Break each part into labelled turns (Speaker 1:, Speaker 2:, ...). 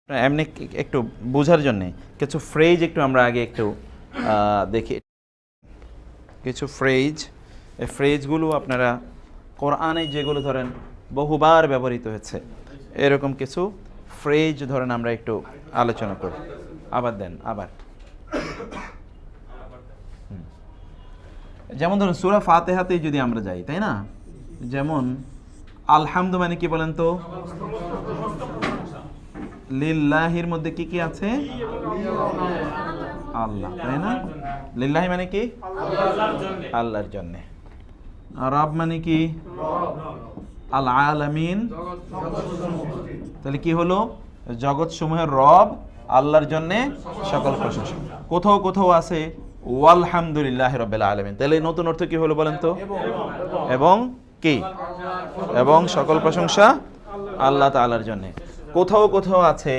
Speaker 1: এমনি একটু বোঝার জন্য কিছু ফ্রেজ একটু আমরা আগে একটু দেখি। কিছু ফ্রেজ, এই ফ্রেজগুলো আপনারা কোরআনে যেগুলো ধরেন বহুবার ব্যবহৃত হয়েছে এরকম কিছু ফ্রেজ ধরেন আমরা একটু আলোচনা করি। আবার দেন, আবার। যেমন ধরুন সূরা ফাতিহাতে যদি আমরা যাই, তাই না? যেমন আলহামদু মানে কি বলেন তো? লিল্লাহির মধ্যে কি কি আছে? আল্লাহ, তাই না? লিল্লাহি মানে কি? আল্লাহর জন্য। রব মানে কি? আল আলামিন। তাহলে কি হলো? জগৎ সমূহের রব, আল্লাহর জন্য সকল প্রশংসা। কোথাও কোথাও আছে ওয়ালহামদুলিল্লাহি রাব্বিল আলামিন। তাহলে নতুন অর্থ কি হলো বলেন তো? এবং কি? এবং সকল প্রশংসা আল্লাহ তাআলার জন্য। কোথাও কোথাও আছে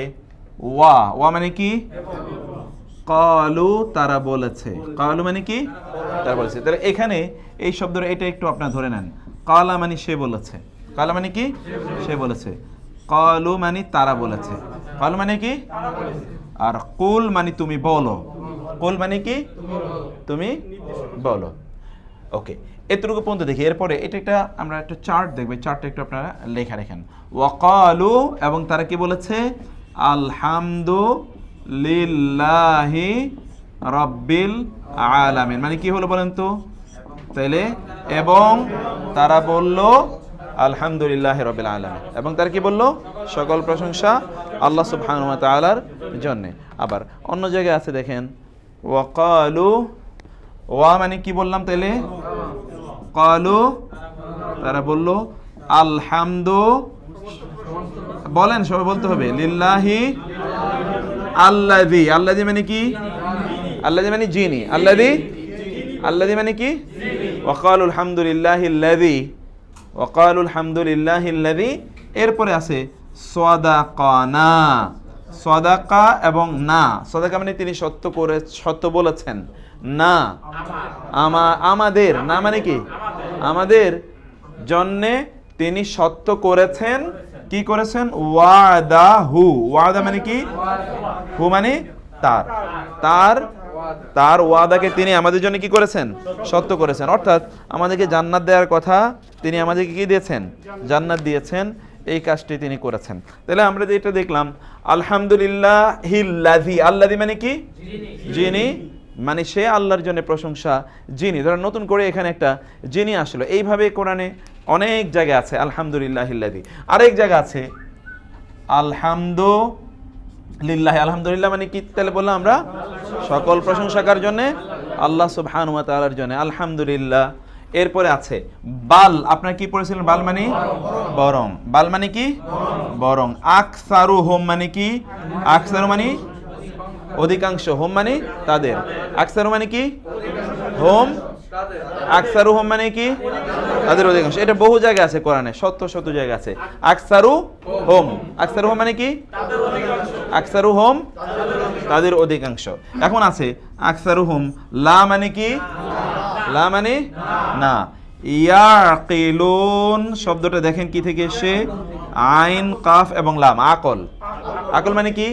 Speaker 1: ওয়া, ওয়া মানে কি? ক্বালু, তারা বলেছে। ক্বালু মানে কি? তারা বলেছে। তাহলে এখানে এই শব্দটা এটা একটু আপনারা ধরে নেন। ক্বালা মানে সে বলেছে। ক্বালা মানে কি? সে বলেছে। ক্বালু মানে তারা বলেছে। ক্বালু মানে কি? আর কুল মানে তুমি বলো। কুল মানে কি? তুমি বলো। ওকে, এতটুকু পর্যন্ত দেখি। এরপরে এটা একটা আমরা একটা চার্ট দেখব। চার্টটা একটু আপনারা লেখা রাখেন। ওয়াকালু, এবং তারা কি বলেছে? আলহামদুলিল্লাহি রাব্বিল আলামিন। মানে কি হলো বলেন তো? তাইলে এবং তারা বলল আলহামদুলিল্লাহি রাব্বিল আলামিন। এবং তারা কি বলল? সকল প্রশংসা আল্লাহ সুবহানাহু ওয়া তাআলার জন্য। আবার অন্য জায়গায় আছে দেখেন, ওয়াকালু, ওয়া মানে কি বললাম তাইলে? ক্বালু, তারা বলল আলহামদু, বলেন সবাই বলতে হবে, লিল্লাহি আল্লাযী। আল্লাযী মানে কি? আল্লাযী মানে যিনি। আল্লাযী, আল্লাযী মানে কি? ওয়াকালু আলহামদুলিল্লাহিল্লাযী, ওয়াকালু আলহামদুলিল্লাহিল্লাযী। এরপরে আছে সাদাকানা। সাদাকা এবং না। সাদাকা মানে তিনি সত্য করে, সত্য বলেছেন। না আমাদের, না মানে কি? আমাদের জন্যে তিনি সত্য করেছেন। কি করেছেন? ওয়াদাহু। ওয়াদা মানে কি? হু মানে তার, তার তার ওয়াদাকে তিনি আমাদের জন্য কি করেছেন? সত্য করেছেন। অর্থাৎ আমাদেরকে জান্নাত দেওয়ার কথা তিনি আমাদেরকে কি দিয়েছেন? জান্নাত দিয়েছেন। এই কাজটি তিনি করেছেন। তাহলে আমরা যেটা দেখলাম, আলহামদুলিল্লাহিল্লাযী। আল্লাযী মানে কি? যিনি, মানে সে আল্লাহর জন্য প্রশংসা যিনি। ধরেন নতুন করে এখানে একটা যিনি আসলো। এইভাবে কোরআনে অনেক জায়গা আছে আলহামদুলিল্লাহিল্লাযী। আরেক জায়গা আছে আলহামদুলিল্লাহ। আলহামদুলিল্লাহ মানে কি? তাহলে বললাম আমরা সকল প্রশংসা কার জন্য? আল্লাহ সুবহানাহু ওয়া তাআলার জন্য। আলহামদুলিল্লাহ। এরপরে আছে বাল। আপনারা কি পড়েছিলেন? বাল মানে বরং। বাল মানে কি? বরং। আকসারু হুম মানে কি? আকসারু মানে অধিকাংশ, হোম মানে তাদের। আকসারু মানে কি? হোম, আকসারু হোম মানে কি? তাদের অধিকাংশ। এটা বহু জায়গায় আছে কোরআনে, শত শত জায়গা আছে। আকসারু হোম, আকসারু হোম মানে কি? আকসারু হোম, তাদের অধিকাংশ। এখন আছে আকসারু হোম লা মানে কি? লা মানে না। ইয়াকিলুন শব্দটা দেখেন কি থেকে এসে? আইন, কাফ এবং লাম। আকল। আকল মানে কি?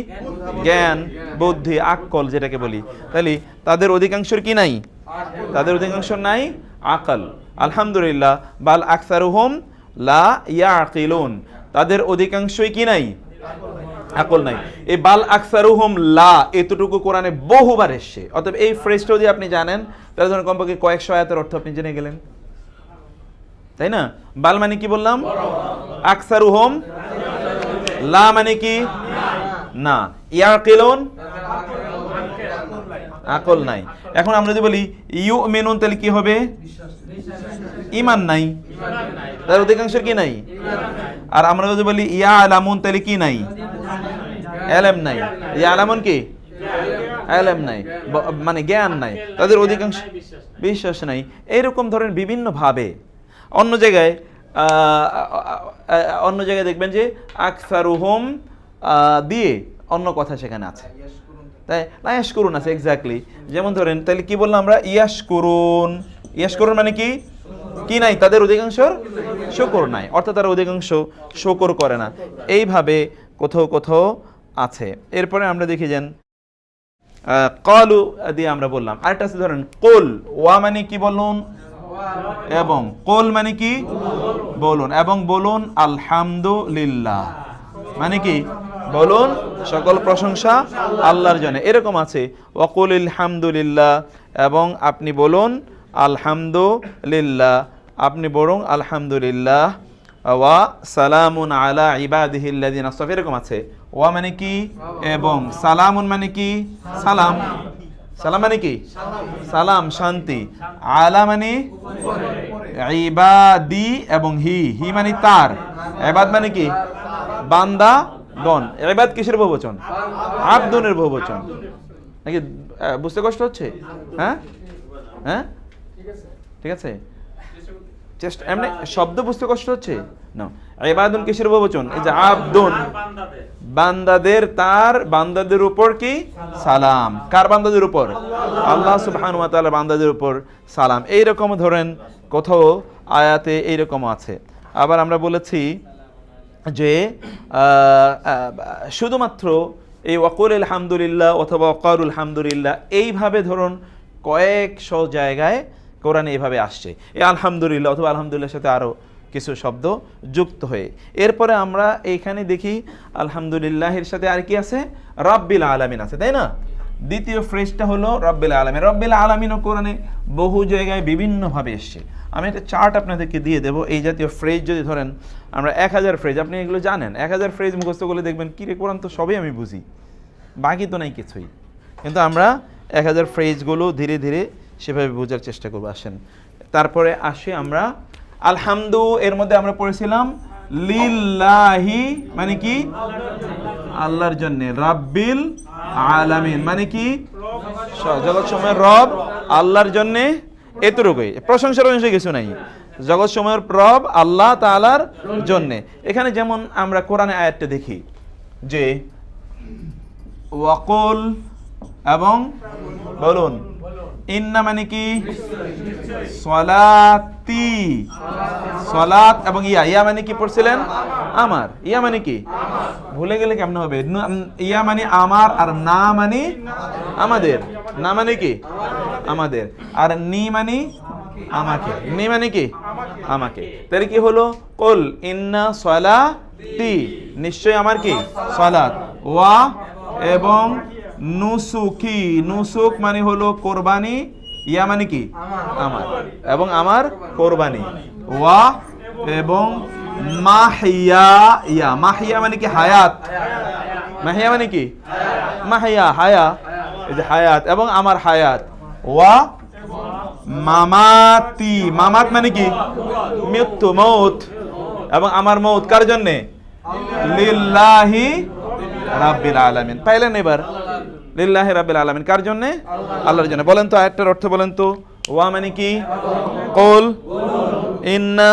Speaker 1: জ্ঞান, বুদ্ধি, আকল যেটাকে বলি। তাহলে তাদের অধিকাংশের কি নাই? তাদের অধিকাংশ নাই আকল। আলহামদুলিল্লাহ বাল আকসারুহুম লা ইয়াকিলুন। তাদের অধিকাংশই কি নাই? আকল নাই। এই বাল আকসারুহুম লা এতটুকু কোরআনে বহুবার এসেছে। অতএব এই ফ্রেজটা যদি আপনি জানেন তাহলে ধরুন কমপক্ষে কয়েকশো আয়াতের অর্থ আপনি জেনে গেলেন, তাই না? বাল মানে কি বললাম? আকসারুহুম। লা মানে কি? না। ইয়াকিলুন, আকল নাই। এখন আমরা যদি বলি ইউমিনুন তাহলে কি হবে? ঈমান নাই, তার অধিকাংশের কি নাই? আর আমরা যদি বলি ইয়ালামুন তাহলে কি নাই? ইলম নাই। ইয়ালামুন কি? ইলম নাই, মানে জ্ঞান নাই। তাদের অধিকাংশ বিশ্বাস নাই। এইরকম ধরেন বিভিন্ন ভাবে অন্য জায়গায় দেখবেন যে আকসারুহুম দিয়ে অন্য কথা সেখানে আছে, তাই না? ইয়াশকুরুন আছে, এক্স্যাক্টলি। যেমন ধরেন তাহলে কি বললাম আমরা? ইয়াশকুরুন। ইয়াশকুরুন মানে কি? কি নাই? তাদের অধিকাংশের শুকর নাই, অর্থাৎ তারা অধিকাংশ শুকর করে না। এইভাবে কোথাও কোথাও আছে। এরপরে আমরা দেখি যান কলু দিয়ে আমরা বললাম। আরেকটা আছে ধরেন কুল, ওয়া মানে কি বলুন, এবং কুল মানে কি বলুন, এবং বলুন আলহামদুলিল্লাহ মানে কি বলুন সকল প্রশংসা আল্লাহর জন্য। এরকম আছে ওয়াকুলিল হামদুলিল্লাহ, এবং আপনি বলুন আলহামদুলিল্লাহ, আপনি বলুন আলহামদুলিল্লাহ, ওয়া সালামুন আলা ইবাদিহিল্লাযিনা আসতাফা। এরকম আছে ওয়া মানে কি এবং, সালামুন মানে কি সালাম, সালাম মানে কি সালাম শান্তি, আলা মানে ইবাদি এবং হি মানে তার, ইবাদ মানে কি বান্দা গণ। ইবাদ কিসের বহুবচন? আবদুনের বহুবচন নাকি? বুঝতে কষ্ট হচ্ছে? হ্যাঁ হ্যাঁ ঠিক আছে, চেষ্টা এমনি শব্দ বুঝতে কষ্ট হচ্ছে না। ইবাদুন কিসের বহুবচন? এই যে আবদুন, বান্দাদের, তার বান্দাদের উপর কি সালাম। কার বান্দাদের উপর? আল্লাহ সুবহানাহু ওয়া তাআলা বান্দাদের উপর সালাম। এইরকম ধরেন কোথাও আয়াতে এইরকম আছে। আবার আমরা বলেছি যে শুধুমাত্র এই ওয়াকুল আলহামদুলিল্লাহ অথবা ওয়াকারুল হামদুলিল্লাহ এইভাবে ধরুন কয়েকশো জায়গায় কোরআনে এইভাবে আসছে, এই আলহামদুলিল্লাহ অথবা আলহামদুলিল্লাহর সাথে আরও কিছু শব্দ যুক্ত হয়ে। এরপরে আমরা এইখানে দেখি আলহামদুলিল্লাহের সাথে আর কি আছে? রাব্বিল আলামিন আছে, তাই না? দ্বিতীয় ফ্রেজটা হলো রব্বিল আলামিন। রব্বিল আলামিনও কোরআনে বহু জায়গায় বিভিন্নভাবে এসছে। আমি একটা চার্ট আপনাদেরকে দিয়ে দেবো। এই জাতীয় ফ্রেজ যদি ধরেন আমরা 1000 ফ্রেজ, আপনি এগুলো জানেন, 1000 ফ্রেজ মুখস্থ করলে দেখবেন কি রে কোরআন তো সবই আমি বুঝি, বাকি তো নাই কিছুই। কিন্তু আমরা 1000 ফ্রেজগুলো ধীরে ধীরে সেভাবে বোঝার চেষ্টা করবো। আসেন তারপরে আসি আমরা আলহামদু, এর মধ্যে আমরা পড়েছিলাম লিল্লাহি মানে কি আল্লাহর জন্য, রাব্বিল আলামিন মানে কি জগৎ সময়ের রব আল্লাহর জন্য, এতটুকুই, প্রশংসার অংশ কিছু নাই, জগৎ সময়ের রব আল্লাহ তাআলার জন্য। এখানে যেমন আমরা কোরআনে আয়াতটা দেখি যে ওয়াকুল এবং বলুন ইন্না মানে কি সলাতি, সলাত এবং ইয়া মানে কি পড়ছিলেন? আমার। ইয়া মানে কি? ভুলে গেলে কেমন হবে? ইয়া মানে আমার, আর না মানে আমাদের। না মানে কি আমাদের, আর নি মানে আমাকে। নি মানে কি আমাকে। তাহলে কি হলো? কুল ইন্না সলাতি, নিশ্চয় আমার কি সালাত, ওয়া এবং নুসুকি, নুসুক মানে হলো কোরবানি, ইয়া মানে কি আমার, এবং আমার কোরবানি, ওয়া এবং মাহিয়া, ইয়া মাহিয়া মানে কি হায়াত, মাহিয়া মানে কি মাহিয়া হায়া, এই যে হায়াত, এবং আমার হায়াত, ওয়া মামাতি, মামাত মানে কি মৃত্যু, মৌত, এবং আমার মৌত কার জন্য? লিল্লাহি রাব্বিল আলামিন। পাইলেন এবার? লিল্লাহি রাব্বিল আলামিন কার জন্য? আল্লাহর জন্য। বলেন তো আয়াতটার অর্থ বলেন তো। ওয়া মানে কি? কুল ইন্না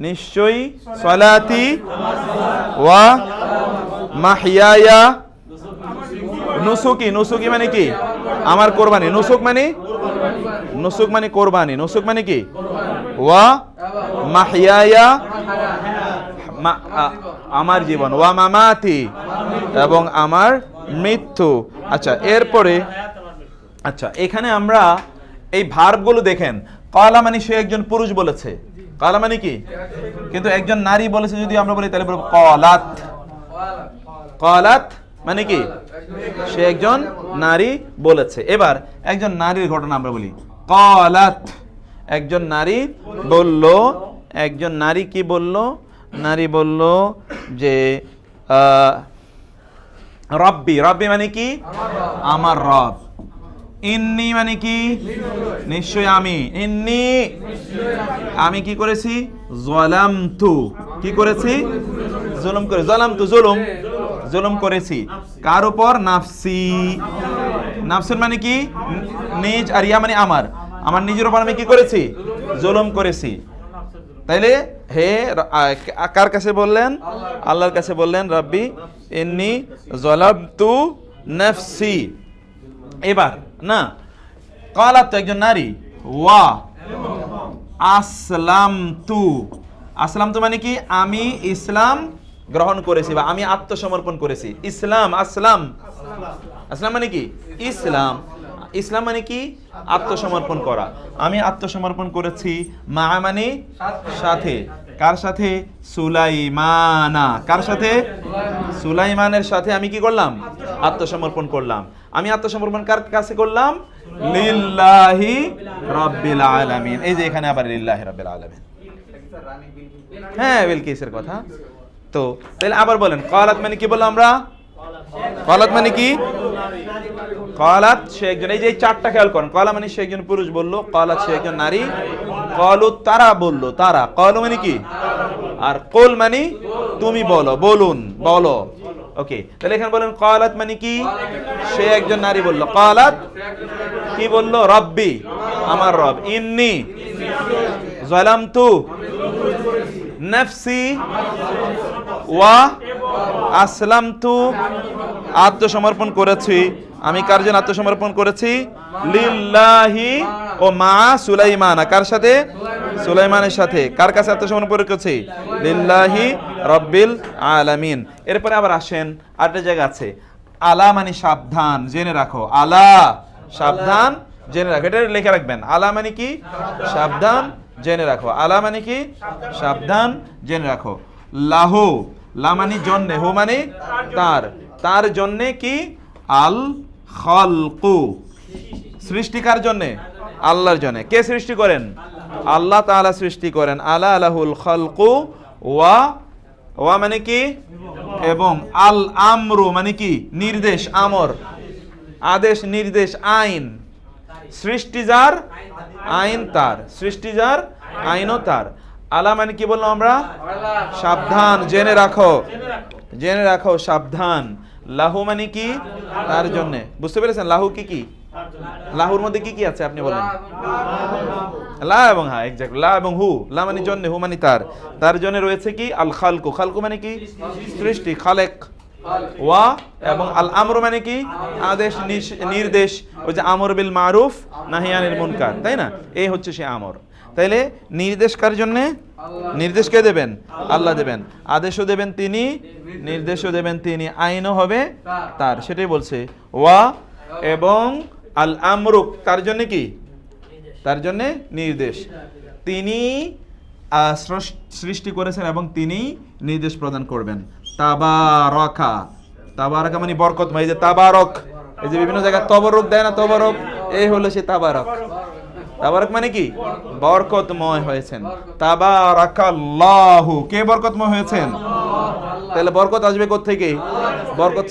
Speaker 1: নিশ্চয়ই, সলাতি ওয়া মাহইয়ায়া, নুসুকি, নুসুকি মানে কি আমার কোরবানি, নুসুক মানে, নুসুক মানে কোরবানি, নুসুক মানে কি ওয়া মাহইয়ায়া আমার জীবন, ওয়া মামাতি এবং আমার মৃত্যু। আচ্ছা এরপরে আচ্ছা এখানে আমরা এই ভার্বগুলো দেখেন। কালা মানে সে একজন পুরুষ বলেছে, কালা মানে কি, কিন্তু একজন নারী বলেছে যদি আমরা বলি তাহলে বলবো কালাত। কালাত মানে কি সে একজন নারী বলেছে। এবার একজন নারীর ঘটনা আমরা বলি। কালাত একজন নারী বলল, একজন নারী কি বলল? নারী বলল যে রব্বি, রব্বি মানে কি আমার রব। ইন্নি মানে কি নিশ্চয় আমি। ইন্নি আমি কি করেছি? যালামতু, কি করেছি? জুলুম করে। যালামতু জুলুম, জুলুম করেছি কার উপর? নাফসি। নাফসুন মানে কি নিজ, আর ইয়া মানে আমার, আমার নিজের উপর আমি কি করেছি? জুলুম করেছি। তাইলে হে কার কাছে বললেন? আল্লাহর কাছে বললেন রাব্বি ইন্নি যালামতু নাফসি। এবার না কালাত তো একজন নারী, ওয়া আসলামতু, আসলামতু মানে কি আমি ইসলাম গ্রহণ করেছি বা আমি আত্মসমর্পণ করেছি। ইসলাম, আসলাম, আসলাম মানে কি? ইসলাম। ইসলাম মানে কি? আত্মসমর্পণ করা। আমি আত্মসমর্পণ করেছি, মা মানে সাথে। কার সাথে? সুলাইমানা। কার সাথে? সুলাইমানের সাথে আমি কি করলাম? আত্মসমর্পণ করলাম। আমি আত্মসমর্পণ কার কাছে করলাম? লিল্লাহি রাব্বিল আলামিন। এই যে এখানে আবার লিল্লাহি রাব্বিল আলামিন, হ্যাঁ বিলকিসের কথা। তো তাহলে আবার বলেন, ক্বালাত মানে কি বললাম আমরা? ক্বালাত মানে কি? ক্বালাত সে একজন, এই যে চারটা খেয়াল করেন, ক্বালা মানে সে একজন পুরুষ বললো, ক্বালাত সে একজন নারী, ক্বালু তারা বললো, তারা, ক্বালু মানে কি? আর কুল মানে তুমি বলো, বলুন, বলো। ওকে, তাহলে এখানে বলেন ক্বালাত মানে কি? সে একজন নারী বললো। ক্বালাত কি বললো? রব্বি, আমার রব, ইন্নী যালামতু নাফসি ওয়া আসলামতু, আত্মসমর্পণ করেছি। আমি কার জন্য আত্মসমর্পণ করেছি? লিল্লাহি ও মা সুলাইমানা। কার সাথে? সুলাইমানের সাথে। কার কাছে আত্মসমর্পণ করেছি? লিল্লাহি রাব্বিল আলামিন। এরপরে আবার আসেন, আরেকটা জায়গা আছে, আলা মানে সাবধান, জেনে রাখো। আলা সাবধান, জেনে রাখো, এটা লিখে রাখবেন। আলা মানে কি? সাবধান, জেনে রাখো। আলা মানে কি? সাবধান, জেনে রাখো। লাহু, লা মানে জন্যে, হু মানে তার, তার জন্যে কি? আল খালকু, সৃষ্টিকার জন্যে, আল্লাহর জন্যে। কে সৃষ্টি করেন? আল্লাহ তাআলা সৃষ্টি করেন। আলা লাহুল খালকু ওয়া, ওয়া মানে কি? এবং আল আমরু মানে কি? নির্দেশ, আমর আদেশ, নির্দেশ, আইন। সৃষ্টি যার, আইন তার, সৃষ্টি যার, আইনও তার। আলা মানে কি বললাম আমরা? সাবধান, জেনে রাখো, জেনে রাখো, সাবধান। লাহু মানে কি? তার জন্য। বুঝতে পেরেছেন লাহু কি কি? লাহুর মধ্যে কি কি আছে আপনি বলেন? লা এবং হা, এক্স্যাক্ট, লা এবং হু। লা মানে জন্য, হু মানে তার, তার জন্য রয়েছে কি? আল খালকু, খালকু মানে কি? সৃষ্টি, খালেক। ওয়া এবং আল আমর মানে কি? আদেশ, নির্দেশ। ওই যে আমর বিল মারুফ নাহি আনিল মুনকার, তাই না? এই হচ্ছে সে আমর। তাইলে নির্দেশ কার জন্য? নির্দেশ কে দেবেন? আল্লাহ দেবেন। আদেশও দেবেন তিনি, নির্দেশও দেবেন তিনি, আইনও হবে তার, সেটাই বলছে। ওয়া এবং আল আমরুক, তার জন্য কি? তার জন্য নির্দেশ। তিনি সৃষ্টি করেছেন এবং তিনি নির্দেশ প্রদান করবেন। তাবারাকা, তাবারাকা মানে বরকতময়। এই যে তাবারক, এই যে বিভিন্ন জায়গায় তবরক দেয় না, তবরক, এই হলো সে তাবারক। তাবারক মানে কি? বরকতময় হয়েছেন। তাবারাকাল্লাহু, কে বরকতময় হয়েছেন? তাহলে বরকত আসবে কোত্থেকে? বরকত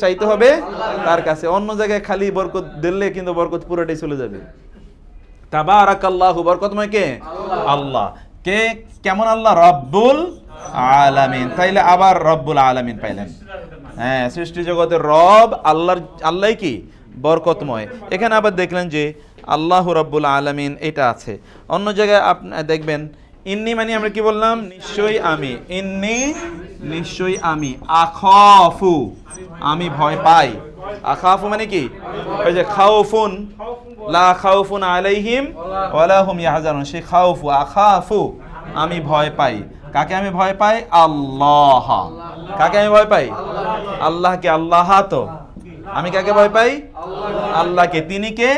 Speaker 1: চাইতে হবে তার কাছে। অন্য জায়গায় খালি বরকত দিলে কিন্তু বরকত পুরোটাই চলে যাবে। তাবারাকাল্লাহু, বরকতময় কে? আল্লাহ। কে? কেমন আল্লাহ? রব্বুল আলামিন। তাইলে আবার রব্বুল আলামিন পাইলেন। হ্যাঁ, সৃষ্টি জগতের রব আল্লাহর, আল্লাহ কি? বরকতময়। এখানে আবার দেখলেন যে আল্লাহু রাব্বুল আলামিন এটা আছে। অন্য জায়গায় আপনি দেখবেন ইন্নি মানে আমরা কি বললাম? নিশ্চয়ই আমি। ইন্নি, নিশ্চয়ই আমি। আখাফু, আমি ভয় পাই। আখাফু মানে কি? ওই যে খাউফুন, লা খাউফুন আলাইহিম ওয়ালা হুম ইয়াহজানুন, সেই খাউফু, আখাফু, আমি ভয় পাই। কাকে আমি ভয় পাই? আল্লাহ। কাকে আমি ভয় পাই? আল্লাহকে। আল্লাহ তো, আমি কাকে ভয় পাই? আল্লাহকে। তিনি কে?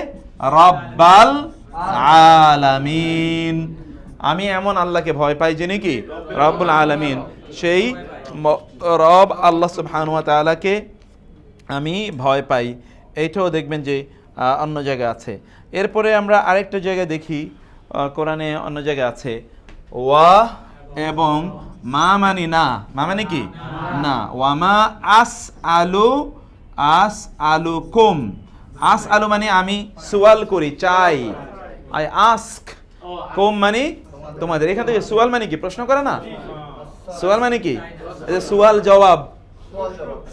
Speaker 1: রব্বাল আলামিন। আমি এমন আল্লাহকে ভয় পাই যিনি কি? রব্বুল আলামিন। সেই রব আল্লাহ সুবহানাহু ওয়া তাআলাকে আমি ভয় পাই। এইটাও দেখবেন যে অন্য জায়গায় আছে। এরপরে আমরা আরেকটা জায়গায় দেখি, কোরআনে অন্য জায়গায় আছে, ওয়া এবং মা মানে না। মা মানে কি? না। ওয়ামা আস আলু, আস আলুকুম, আস আলু মানে আমি সুয়াল করি, চাই। I ask. কুম মানে তোমাদের। এখান থেকে সুয়াল মানে কি? প্রশ্ন করে না? সুয়াল মানে কি? সুয়াল জবাব।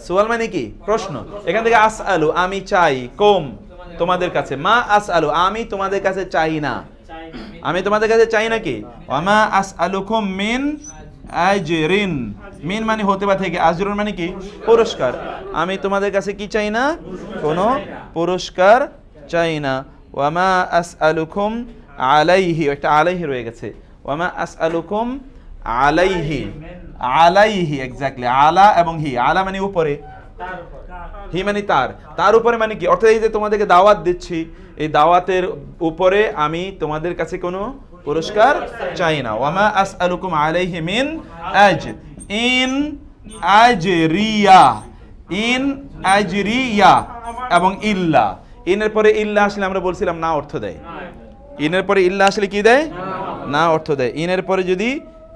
Speaker 1: সুয়াল মানে কি? প্রশ্ন। এখান থেকে আস আলু, আমি চাই, কুম তোমাদের কাছে, মা আস আলু, আমি তোমাদের কাছে চাই না। আমি তোমাদের কাছে চাই নাকি? ওয়ামা আস আলুকুম মিন আজরিন, মিন মানে হতে বা থেকে, আজরুন মানে কি? পুরস্কার। আমি তোমাদের কাছে কি চাই না? কোনো পুরস্কার চাই না। ওয়ামা আস আলুকুম আলাইহি, একটা আলাইহি রয়ে গেছে। ওয়ামা আস আলুকুম আলাইহি, আলাইহি এক্স্যাক্টলি, আলা এবং হি, আলা মানে উপরে, হি মানে তার উপরে মানে কি, অর্থাৎ এই যে তোমাদেরকে দাওয়াত দিচ্ছি, এই দাওয়াতের উপরে আমি তোমাদের কাছে কোনো পুরস্কার চাই না। ওয়ামা আসআলুকুম আলাইহি মিন আজর, ইন আজরিয়া, ইন আজরিয়া এবং ইল্লা, ইনের পরে ইল্লা আসলে আমরা বলছিলাম না অর্থ দেয়, ইনের পরে ইল্লা আসলে কি দেয়, না অর্থ দেয়। ইনের পরে যদি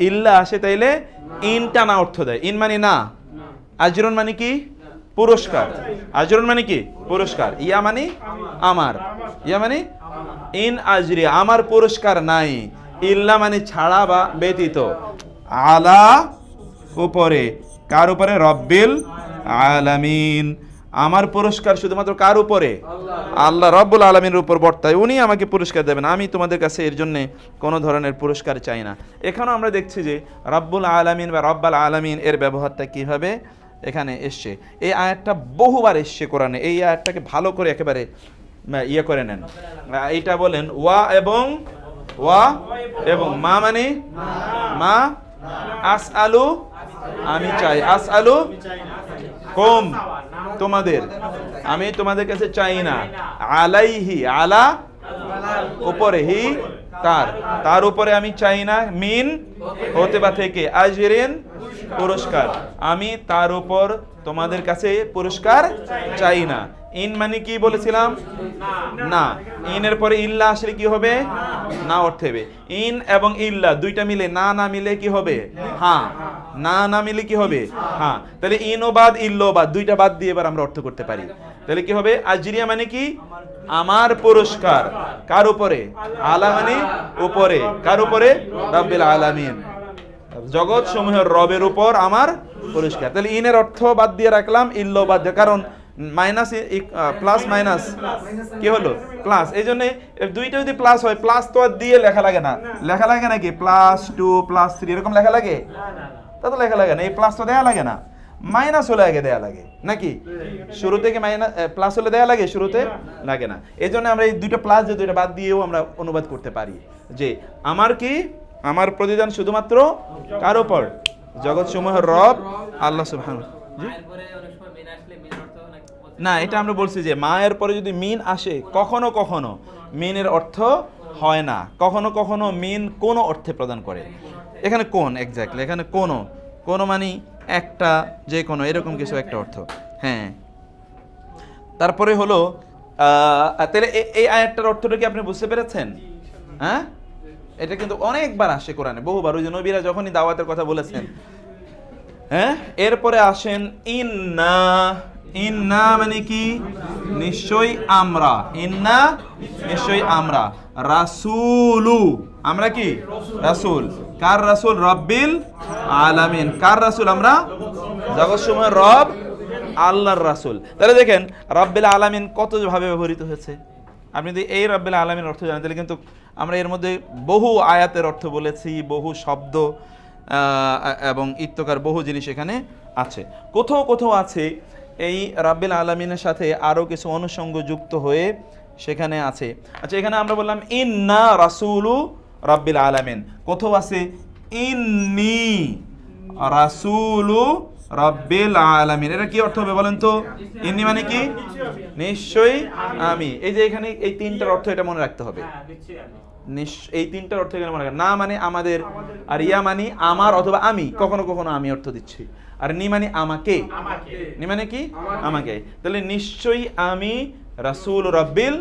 Speaker 1: ইল্লা আসে তাইলে ইনটা না অর্থ দেয়। ইন মানে না, আজরুন মানে কি পুরস্কার, আজরুন মানে কি পুরস্কার, ইয়া মানে আমার, ইয়া মানে ইন আজরি আমার পুরস্কার নাই, ইল্লা মানে ছাড়া বা ব্যতীত, আলা উপরে, কার উপরে, রব্বিল আলামিন, আমার পুরস্কার শুধুমাত্র কার উপরে, আল্লাহ রব্বুল আলামিনের উপর বর্তায়, উনি আমাকে পুরস্কার দেবেন, আমি তোমাদের কাছে এর জন্য কোনো ধরনের পুরস্কার চাই না। এখানেও আমরা দেখছি যে রব্বুল আলামিন বা রব্বাল আলামিন এর ব্যবহারটা কিভাবে এখানে এসছে। এই আয়াতটা বহুবার এসছে কোরআনে, এই আয়াতটাকে ভালো করে একেবারে ইয়ে করে নেন। এইটা বলেন ওয়া এবং মা মানে মা, আসআলু আমি চাই, আসআলু কুম তোমাদের, আমি তোমাদের কাছে চাই না, আলাইহি আলা উপরে, হি তার উপরে আমি চাই না, মিন হতে বা থেকে, আজরিন পুরস্কার, আমি তার উপর তোমাদের কাছে পুরস্কার চাই না। ইন মানে কি বলেছিলাম, না, ইনের পরে ইল্লা আসলে কি হবে, না অর্থ হবে। ইন এবং ইল্লা দুইটা মিলে না মিলে কি হবে, হ্যাঁ, না মিলে কি হবে, হ্যাঁ, তাহলে ইনও বাদ ইল্লো বাদ, দুইটা বাদ দিয়ে এবার আমরা অর্থ করতে পারি। তাহলে কি হবে, আজরিয়া মানে কি আমার পুরস্কার, কার উপরে, আলা মানে উপরে, কার উপরে, রব্বিল আলামিন, জগৎ সমূহের রবের উপর আমার পুরস্কার। তাহলে ইনের অর্থ বাদ দিয়ে রাখলাম, ইল্লো বাদ দিয়ে, কারণ মাইনাস প্লাস মাইনাস কি হলো প্লাস, এই জন্য দুইটা যদি প্লাস হয়, প্লাস তো আর দিয়ে লেখা লাগে না, লেখা লাগে নাকি +2 +3 এরকম লেখা লাগে, তা তো লেখা লাগে না, এই প্লাস তো দেয়া লাগে না, মাইনাস হলে আগে দেয়া লাগে নাকি, শুরু থেকে মাইনাস প্লাস হলে দেয়া লাগে, শুরুতে লাগে না। এই জন্য আমরা এই দুইটা প্লাস যে দুইটা বাদ দিয়েও আমরা অনুবাদ করতে পারি যে আমার কি, আমার প্রতিদান শুধুমাত্র কার উপর, জগৎ সমূহের রব আল্লাহ সুবহানাহু। না, এটা আমরা বলছি যে মায়ের পরে যদি মিন আসে, কখনো কখনো মিনের অর্থ হয় না, কখনো কখনো মিন কোন অর্থে প্রদান করে। এখানে কোন এক্স্যাক্টলি, এখানে কোন মানে একটা, যে কোনো এরকম কিছু একটা অর্থ। হ্যাঁ, তারপরে হলো তাহলে এই আয়াতটার অর্থটা কি আপনি বুঝতে পেরেছেন? হ্যাঁ, এটা কিন্তু অনেকবার আসে কোরআনে, বহুবার, ওই যে নবীরা যখনই দাওয়াতের কথা বলেছেন। হ্যাঁ, এরপরে আসেন ইন্না, ইন্না মানে কি নিশ্চয়ই আমরা, ইন্না নিশ্চয়ই আমরা, রাসূলু আমরা কি রাসূল, কার রাসূল, রব্বিল আলামিন, কার রাসূল আমরা, জগৎসমূহের রব আল্লাহর রাসূল। তাহলে দেখেন রব্বিল আলামিন কত ভাবে ব্যবহৃত হয়েছে। আপনি যদি এই রব্বিল আলামিনের অর্থ জানেন তাহলে কিন্তু আমরা এর মধ্যে বহু আয়াতের অর্থ বলেছি, বহু শব্দ এবং ইত্যকার বহু জিনিস এখানে আছে। কোথাও কোথাও আছে এই রাব্বিল আলামিনের সাথে আরও কিছু অনুষঙ্গ যুক্ত হয়ে সেখানে আছে। আচ্ছা, এখানে আমরা বললাম ইন্না রাসূলু রাব্বিল আলামিন, কোথাও আছে ইন্নী রাসূলু রাব্বিল আলামিন, এটা কি অর্থ হবে বলেন তো? ইন্নী মানে কি নিশ্চয়ই আমি, এই যে এখানে এই তিনটার অর্থ এটা মনে রাখতে হবে, এই তিনটার অর্থ এখানে মনে রাখবেন। না মানে আমাদের, আর ইয়া মানে আমার অথবা আমি, কখনো কখনো আমি অর্থ দিচ্ছি, আর নি মানে আমাকে, নি মানে কি আমাকে। তাহলে নিশ্চয়ই আমি রাসূল রাব্বিল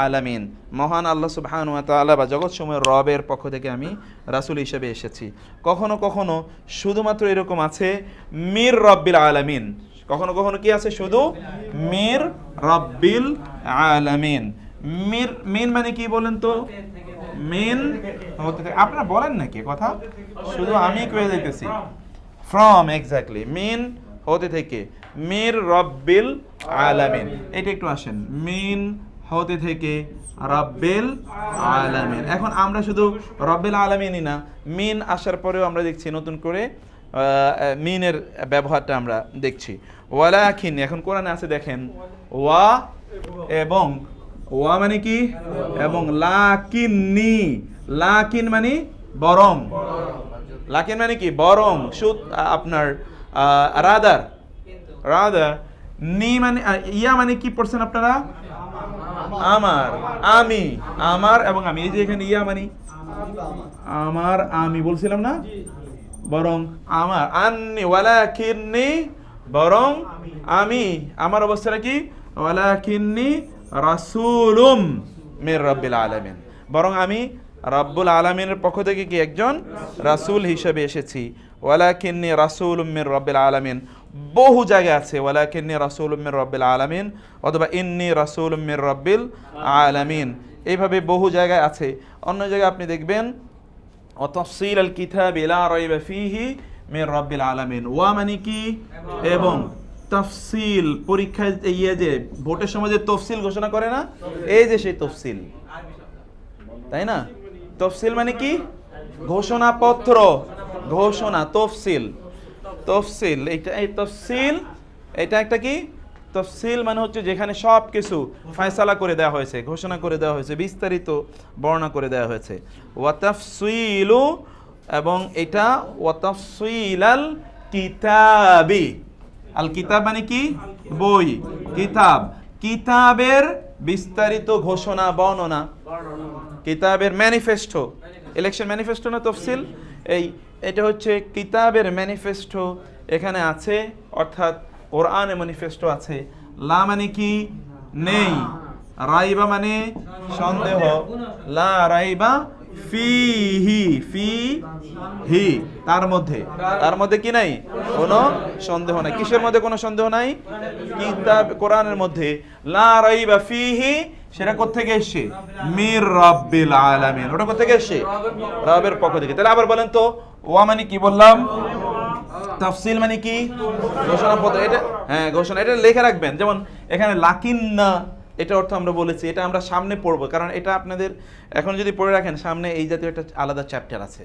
Speaker 1: আলামিন, মহান আল্লাহ সুবহানাহু ওয়া তাআলা বা জগৎ সমূহের রবের পক্ষ থেকে আমি রাসূল হিসেবে এসেছি। কখনো কখনো শুধুমাত্র এরকম আছে মির রাব্বিল আলামিন, কখনো কখনো কি আছে শুধু মির রাব্বিল আলামিন। মিন মানে কি বলেন তো? মিন হতে থাকে, আপনারা বলেন নাকি কথা, শুধু আমি কয়ে দিতেছি। ফ্রম, এক্স্যাক্টলি, মিন হতে থেকে, মির রব্বিল আলামিন, এটা একটু আসেন, মিন হতে থেকে রব্বিল আলামিন। এখন আমরা শুধু রব্বিল আলামিনই না, মিন আসার পরেও আমরা দেখছি নতুন করে মিনের ব্যবহারটা আমরা দেখছি। ওয়ালাকিন, এখন কোরআনে আছে দেখেন ওয়া এবং, ওয়া মানে কি এবং, লাকিন্নি, লাকিন মানে বরং, লাকিন মানে কি বরং, আপনার রাদার, রাদার। নি মানে ইয়া মানে কি পড়ছেন আপনারা? আমার, আমি, আমার এবং আমি। এই যে এখানে ইয়া মানে আমার, আমি বলছিলাম না, বরং আমার। আন্নি ওয়ালাকিন্নি, বরং আমি, আমার অবস্থাটা কি? ওয়ালাকিন্নি রাসূলুম মির রাব্বিল আলামিন, বরং আমি রাব্বুল আলামিনের পক্ষ থেকে কি একজন রাসূল হিসেবে এসেছি। ওয়ালাকিন্নি রাসূলুম মির রাব্বিল আলামিন বহু জায়গায় আছে, ওয়ালাকিন্নি রাসূলুম মির রাব্বিল আলামিন অথবা ইন্নী রাসূলুম মির রাব্বিল আলামিন, এইভাবে বহু জায়গায় আছে। অন্য জায়গায় আপনি দেখবেন ওয়াতাফসীল আল কিতাবি লা রাইবা ফীহি মির রাব্বিল আলামিন। ওয়া মানে কি? এবং। তাফসিল, পরীক্ষায় ইয়ে যে ভোটের সময় যে তফসিল ঘোষণা করে না, এই যে সেই তফসিল, তাই না? তফসিল মানে কি? ঘোষণাপত্র, ঘোষণা, তফসিল, তফসিল। এইটা এই তফসিল, এটা একটা কি? তফসিল মানে হচ্ছে যেখানে সব কিছু ফয়সালা করে দেওয়া হয়েছে, ঘোষণা করে দেওয়া হয়েছে, বিস্তারিত বর্ণনা করে দেওয়া হয়েছে। ওয়া তাফসিলু, এবং এটা ওয়া তাফসিলাল কিতাবি। আল কিতাব মানে কি? বই, কিতাব, কিতাবের বিস্তারিত ঘোষণা, বর্ণনা, কিতাবের ম্যানিফেস্টো। ইলেকশন ম্যানিফেস্টো না তফসিল? এটা হচ্ছে কিতাবের ম্যানিফেস্টো এখানে আছে, অর্থাৎ কোরআনে ম্যানিফেস্টো আছে। লা মানে কি? নেই। রাইবা মানে সন্দেহ। লা রাইবা ফিহি, ফিহি তার মধ্যে, তার মধ্যে কি নাই? কোনো সন্দেহ নাই। কিসের মধ্যে কোনো সন্দেহ নাই? কিতাব, কোরআনের মধ্যে। লা রাইবা ফিহি, সেটা কোত্থেকে এসছে? মির রাব্বিল আলামিন। ওটা কোত্থেকে এসছে? রবের পক্ষ থেকে। তাহলে আবার বলেন তো, ওয়া মানে কি বললাম? তাফসিল মানে কি? ঘোষণাপত্র। এটা হ্যাঁ ঘোষণা, এটা লিখে রাখবেন। যেমন এখানে লাকিন্না, এটা অর্থ আমরা বলেছি, এটা আমরা সামনে পড়বো, কারণ এটা আপনাদের এখন যদি পড়ে রাখেন সামনে এই জাতীয় একটা আলাদা চ্যাপ্টার আছে।